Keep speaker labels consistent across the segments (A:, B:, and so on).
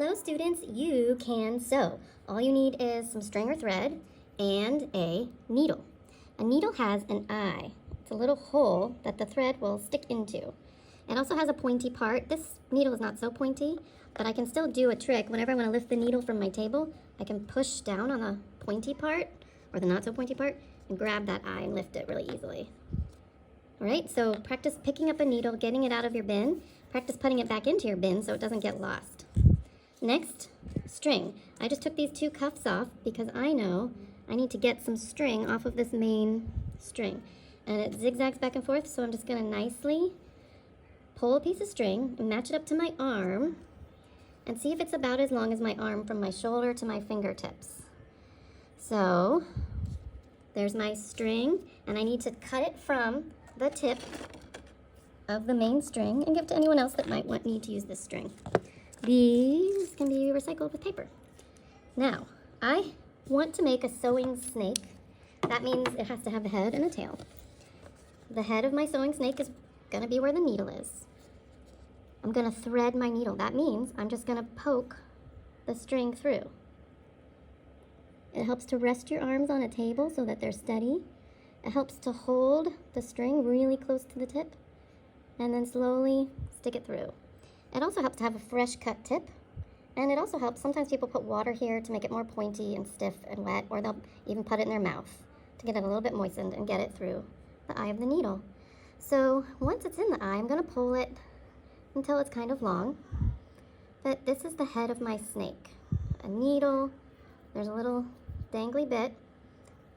A: Hello students, you can sew. All you need is some string or thread and a needle. A needle has an eye. It's a little hole that the thread will stick into. It also has a pointy part. This needle is not so pointy, but I can still do a trick. Whenever I want to lift the needle from my table, I can push down on the pointy part, or the not so pointy part, and grab that eye and lift it really easily. All right, so practice picking up a needle, getting it out of your bin. Practice putting it back into your bin so it doesn't get lost. Next, string. I just took these two cuffs off because I know I need to get some string off of this main string. And it zigzags back and forth, so I'm just gonna nicely pull a piece of string and match it up to my arm and see if it's about as long as my arm from my shoulder to my fingertips. So, there's my string, and I need to cut it from the tip of the main string and give it to anyone else that might need to use this string. These can be recycled with paper. Now, I want to make a sewing snake. That means it has to have a head and a tail. The head of my sewing snake is gonna be where the needle is. I'm gonna thread my needle. That means I'm just gonna poke the string through. It helps to rest your arms on a table so that they're steady. It helps to hold the string really close to the tip and then slowly stick it through. It also helps to have a fresh cut tip, and it also helps, sometimes people put water here to make it more pointy and stiff and wet, or they'll even put it in their mouth to get it a little bit moistened and get it through the eye of the needle. So once it's in the eye, I'm gonna pull it until it's kind of long. But this is the head of my snake. A needle, there's a little dangly bit,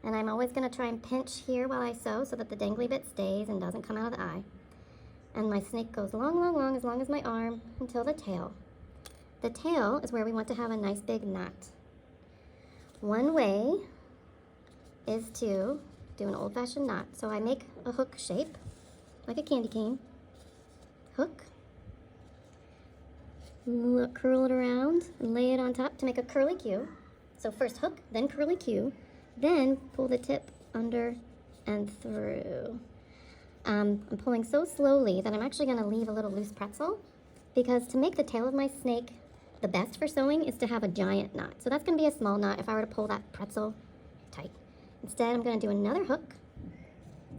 A: and I'm always gonna try and pinch here while I sew so that the dangly bit stays and doesn't come out of the eye. And my snake goes long, long, long, as long as my arm, until the tail. The tail is where we want to have a nice big knot. One way is to do an old-fashioned knot. So I make a hook shape, like a candy cane. Hook. Curl it around and lay it on top to make a curly Q. So first hook, then curly Q, then pull the tip under and through. I'm pulling so slowly that I'm actually going to leave a little loose pretzel, because to make the tail of my snake the best for sewing is to have a giant knot. So that's going to be a small knot if I were to pull that pretzel tight. Instead, I'm going to do another hook,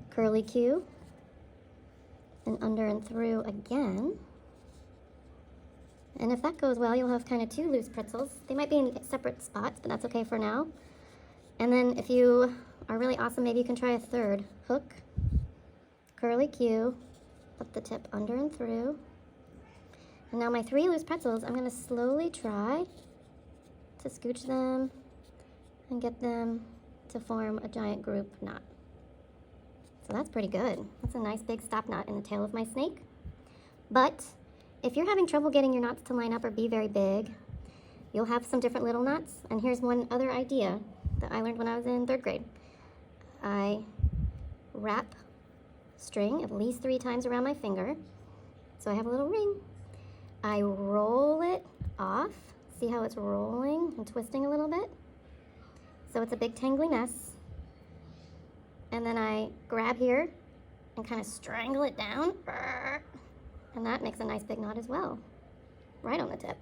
A: curly Q, and under and through again. And if that goes well, you'll have kind of two loose pretzels. They might be in separate spots, but that's okay for now. And then if you are really awesome, maybe you can try a third hook, curly Q, put the tip under and through. And now my three loose pretzels, I'm going to slowly try to scooch them and get them to form a giant group knot. So that's pretty good. That's a nice big stop knot in the tail of my snake. But if you're having trouble getting your knots to line up or be very big, you'll have some different little knots. And here's one other idea that I learned when I was in 3rd grade. I wrap string at least 3 times around my finger, so I have a little ring. I roll it off. See how it's rolling and twisting a little bit? So it's a big tangly mess. And then I grab here and kind of strangle it down, and that makes a nice big knot as well, right on the tip.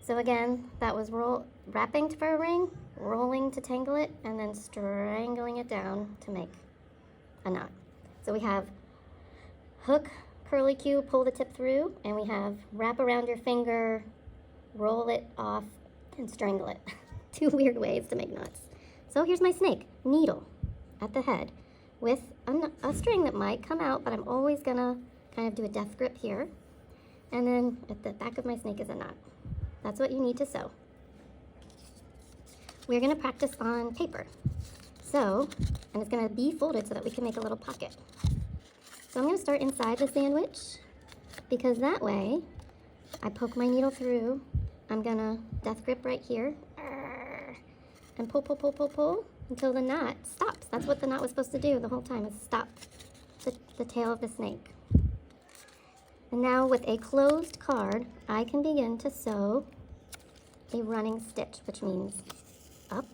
A: So again, that was wrapping for a ring, rolling to tangle it, and then strangling it down to make a knot. So we have hook, curly Q, pull the tip through, and we have wrap around your finger, roll it off, and strangle it. 2 weird ways to make knots. So here's my snake, needle at the head with a string that might come out, but I'm always gonna kind of do a death grip here. And then at the back of my snake is a knot. That's what you need to sew. We're gonna practice on paper. So, and it's gonna be folded so that we can make a little pocket. So I'm gonna start inside the sandwich, because that way I poke my needle through. I'm gonna death grip right here and pull, pull, pull, pull, pull until the knot stops. That's what the knot was supposed to do the whole time, is stop the tail of the snake. And now with a closed card, I can begin to sew a running stitch, which means up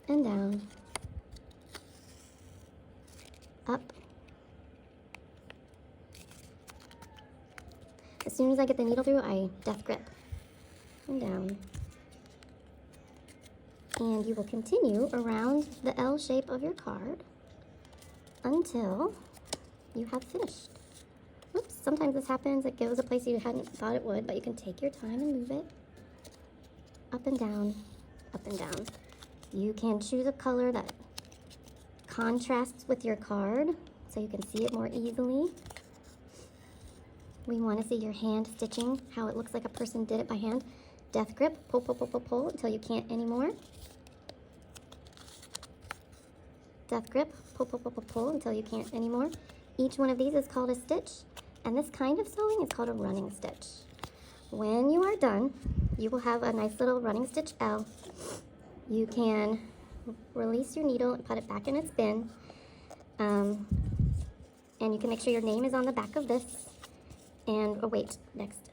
A: and down, up As soon as I get the needle through, I death grip and down. And you will continue around the L shape of your card until you have finished. Oops, sometimes this happens. It goes a place you hadn't thought it would, but you can take your time and move it up and down, up and down. You can choose a color that contrasts with your card so you can see it more easily. We want to see your hand stitching, how it looks like a person did it by hand. Death grip, pull, pull, pull, pull, pull until you can't anymore. Death grip, pull, pull, pull, pull, pull until you can't anymore. Each one of these is called a stitch, and this kind of sewing is called a running stitch. When you are done, you will have a nice little running stitch L. You can release your needle and put it back in its bin. And you can make sure your name is on the back of this. And, oh wait, next